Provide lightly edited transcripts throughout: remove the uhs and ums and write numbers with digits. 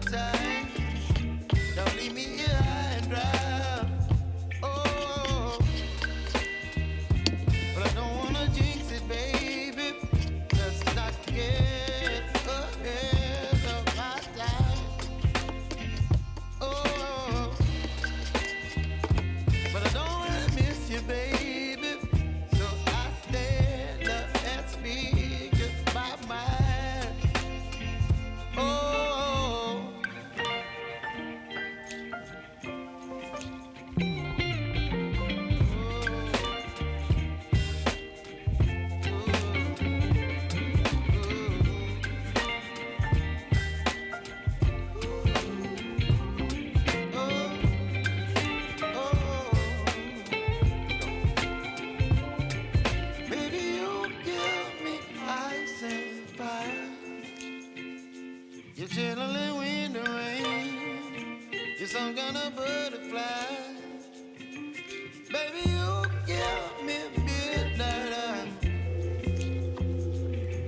appetite. Don't leave me here high and dry. Oh, but I don't wanna jinx it, baby. Let's not get ahead of my time. Oh, but I don't wanna miss you, baby. So I stand up and speak just my mind. Oh, baby, you give me ice and fire. You're chilling when the rain. You're some kind of butterfly. Baby, you give me midnight.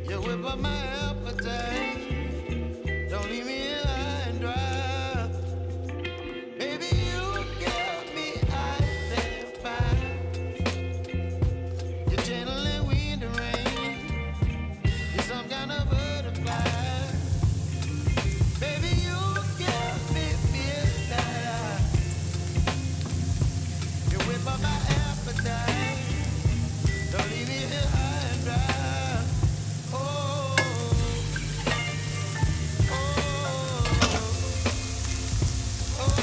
You whip up my appetite. Don't leave me here high and dry. Baby, you give me ice and fire. You're channeling wind and rain. You're some kind of butterfly. Baby, you give me midnight. You whip up my appetite. Don't leave me here high and dry. Oh, oh, oh,